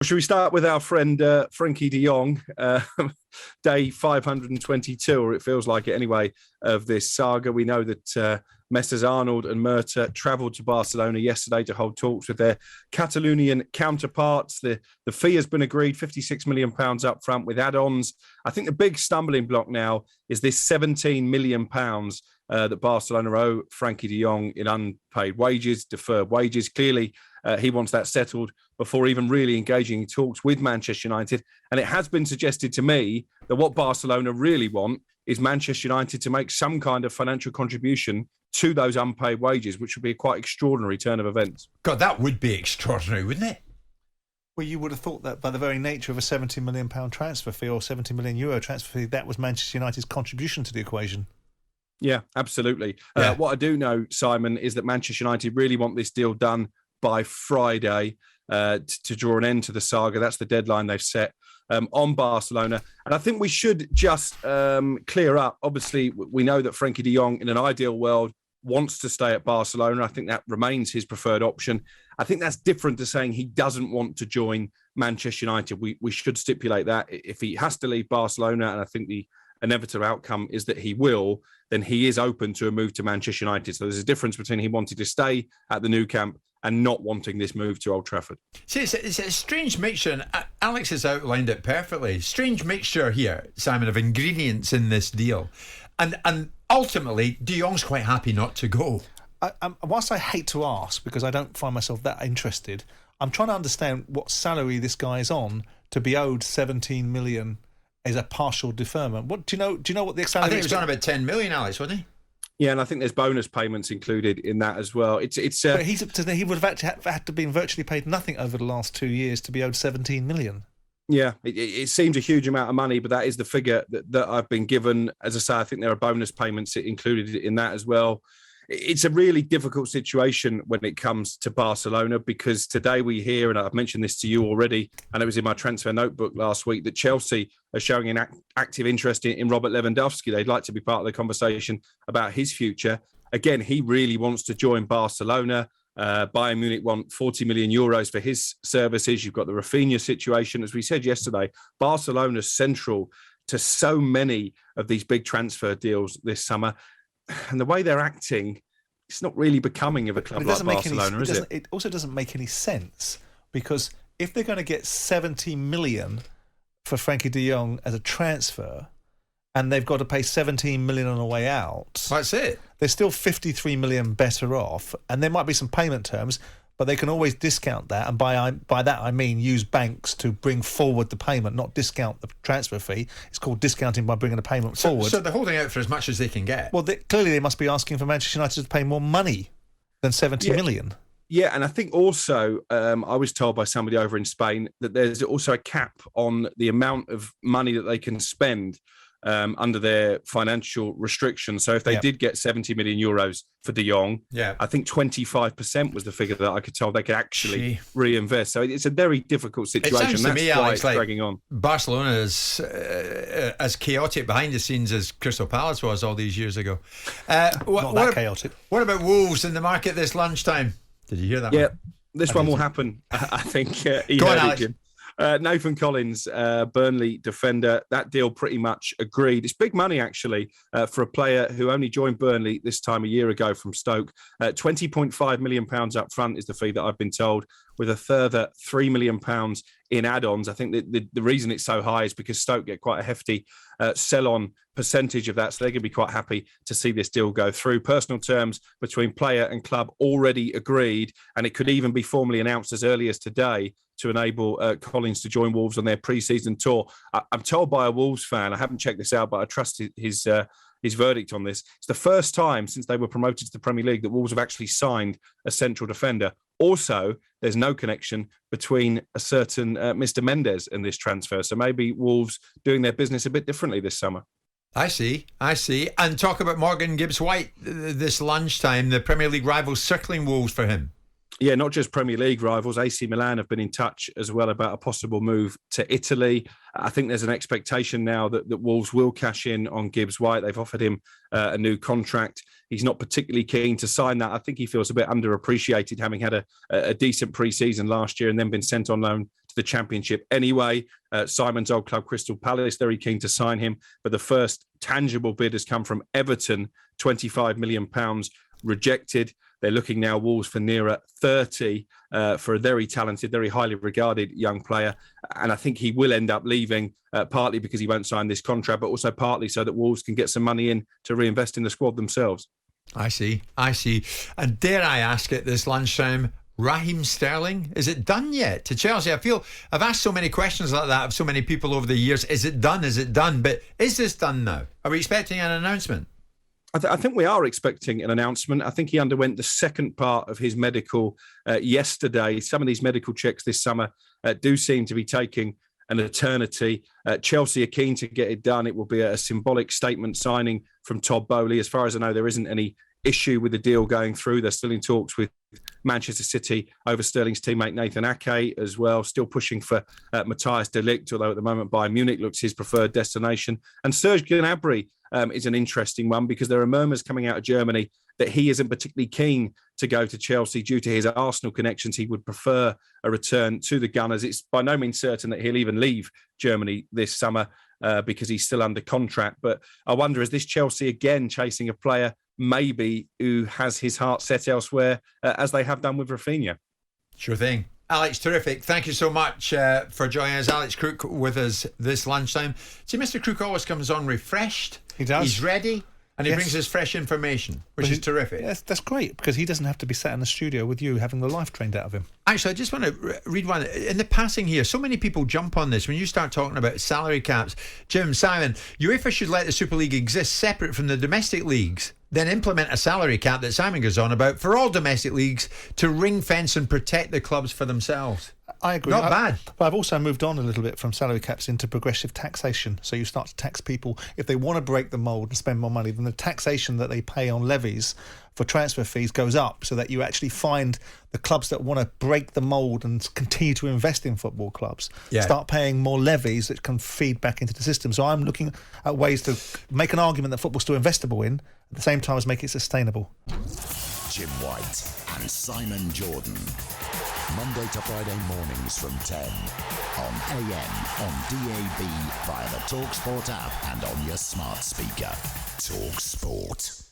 Should we start with our friend Frenkie de Jong, day 522, or it feels like it anyway, of this saga? We know that Messrs Arnold and Murta travelled to Barcelona yesterday to hold talks with their Catalonian counterparts. The fee has been agreed, £56 million up front with add-ons. I think the big stumbling block now is this £17 million that Barcelona owe Frenkie de Jong in unpaid wages, deferred wages. Clearly, he wants that settled before even really engaging in talks with Manchester United. And it has been suggested to me that what Barcelona really want is Manchester United to make some kind of financial contribution to those unpaid wages, which would be a quite extraordinary turn of events. God, that would be extraordinary, wouldn't it? Well, you would have thought that by the very nature of a £70 million transfer fee or €70 million transfer fee, that was Manchester United's contribution to the equation. Yeah, absolutely. Yeah. What I do know, Simon, is that Manchester United really want this deal done by Friday to draw an end to the saga. That's the deadline they've set on Barcelona. And I think we should just clear up. Obviously, we know that Frenkie de Jong, in an ideal world, wants to stay at Barcelona. I think that remains his preferred option. I think that's different to saying he doesn't want to join Manchester United. We should stipulate that. If he has to leave Barcelona, and I think the inevitable outcome is that he will, then he is open to a move to Manchester United. So there's a difference between he wanting to stay at the new camp and not wanting this move to Old Trafford. See, it's a strange mixture, and Alex has outlined it perfectly. Strange mixture here, Simon, of ingredients in this deal. And ultimately, de Jong's quite happy not to go. Whilst I hate to ask, because I don't find myself that interested, I'm trying to understand what salary this guy's on to be owed 17 million as a partial deferment. What do you know what the salary? I think it was on about 10 million, Alex, wasn't he? Yeah, and I think there's bonus payments included in that as well. But he would have had to been virtually paid nothing over the last 2 years to be owed 17 million. Yeah, it seems a huge amount of money, but that is the figure that I've been given. As I say, I think there are bonus payments included in that as well. It's a really difficult situation when it comes to Barcelona, because today we hear, and I've mentioned this to you already, and it was in my transfer notebook last week, that Chelsea are showing an active interest in Robert Lewandowski. They'd like to be part of the conversation about his future. Again, he really wants to join Barcelona. Bayern Munich want 40 million euros for his services. You've got the Rafinha situation. As we said yesterday, Barcelona's central to so many of these big transfer deals this summer. And the way they're acting, it's not really becoming of a club like Barcelona, is it? It also doesn't make any sense, because if they're going to get 70 million for Frenkie de Jong as a transfer, and they've got to pay 17 million on the way out, That's it. they're still 53 million better off, and there might be some payment terms, but they can always discount that, and by that I mean use banks to bring forward the payment, not discount the transfer fee. It's called discounting by bringing the payment forward. So they're holding out for as much as they can get. Well, clearly they must be asking for Manchester United to pay more money than 70 million. Yeah, and I think also I was told by somebody over in Spain that there's also a cap on the amount of money that they can spend under their financial restrictions. So if they did get 70 million euros for De Jong, I think 25% was the figure that I could tell they could actually reinvest. So it's a very difficult situation. It sounds That's to me, why Alex, it's like dragging on. Barcelona is as chaotic behind the scenes as Crystal Palace was all these years ago. Not that chaotic. What about Wolves in the market this lunchtime? Did you hear that? Yeah, this one will happen. I think Go on, Alex. Jim. Nathan Collins, Burnley defender, that deal pretty much agreed. It's big money, actually, for a player who only joined Burnley this time a year ago from Stoke. £20.5 million up front is the fee that I've been told, with a further £3 million in add-ons. I think that the reason it's so high is because Stoke get quite a hefty sell-on percentage of that, so they're going to be quite happy to see this deal go through. Personal terms between player and club already agreed, and it could even be formally announced as early as today to enable Collins to join Wolves on their pre-season tour. I'm told by a Wolves fan, I haven't checked this out, but I trust his verdict on this. It's the first time since they were promoted to the Premier League that Wolves have actually signed a central defender. Also, there's no connection between a certain Mr. Mendes and this transfer. So maybe Wolves doing their business a bit differently this summer. I see. And talk about Morgan Gibbs-White this lunchtime, the Premier League rivals circling Wolves for him. Yeah, not just Premier League rivals. AC Milan have been in touch as well about a possible move to Italy. I think there's an expectation now that Wolves will cash in on Gibbs-White. They've offered him a new contract. He's not particularly keen to sign that. I think he feels a bit underappreciated, having had a decent pre-season last year and then been sent on loan to the Championship anyway. Simon's old club, Crystal Palace, very keen to sign him. But the first tangible bid has come from Everton, £25 million rejected. They're looking now, Wolves, for nearer 30 for a very talented, very highly regarded young player. And I think he will end up leaving, partly because he won't sign this contract, but also partly so that Wolves can get some money in to reinvest in the squad themselves. I see. And dare I ask at this lunchtime, Raheem Sterling, is it done yet to Chelsea? I feel I've asked so many questions like that of so many people over the years. Is it done? But is this done now? Are we expecting an announcement? I think we are expecting an announcement. I think he underwent the second part of his medical yesterday. Some of these medical checks this summer do seem to be taking an eternity. Chelsea are keen to get it done. It will be a symbolic statement signing from Todd Boehly. As far as I know, there isn't any issue with the deal going through. They're still in talks with Manchester City over Sterling's teammate Nathan Ake as well. Still pushing for Matthias De Ligt, although at the moment Bayern Munich looks his preferred destination. And Serge Gnabry is an interesting one because there are murmurs coming out of Germany that he isn't particularly keen to go to Chelsea due to his Arsenal connections. He would prefer a return to the Gunners. It's by no means certain that he'll even leave Germany this summer because he's still under contract. But I wonder, is this Chelsea again chasing a player maybe who has his heart set elsewhere, as they have done with Rafinha? Sure thing. Alex, terrific. Thank you so much for joining us. Alex Crook with us this lunchtime. See, Mr. Crook always comes on refreshed. He does. He's ready. And he brings us fresh information, which is terrific. Yes, that's great, because he doesn't have to be sat in the studio with you having the life trained out of him. Actually, I just want to read one. In the passing here, so many people jump on this. When you start talking about salary caps, Jim, Simon, UEFA should let the Super League exist separate from the domestic leagues, then implement a salary cap that Simon goes on about for all domestic leagues to ring fence and protect the clubs for themselves. I agree. Not bad. But I've also moved on a little bit from salary caps into progressive taxation. So you start to tax people. If they want to break the mould and spend more money, then the taxation that they pay on levies for transfer fees goes up, so that you actually find the clubs that want to break the mould and continue to invest in football clubs start paying more levies that can feed back into the system. So I'm looking at ways to make an argument that football's still investable in, at the same time as make it sustainable. Jim White and Simon Jordan. Monday to Friday mornings from 10 on AM, on DAB, via the talkSPORT app and on your smart speaker. talkSPORT.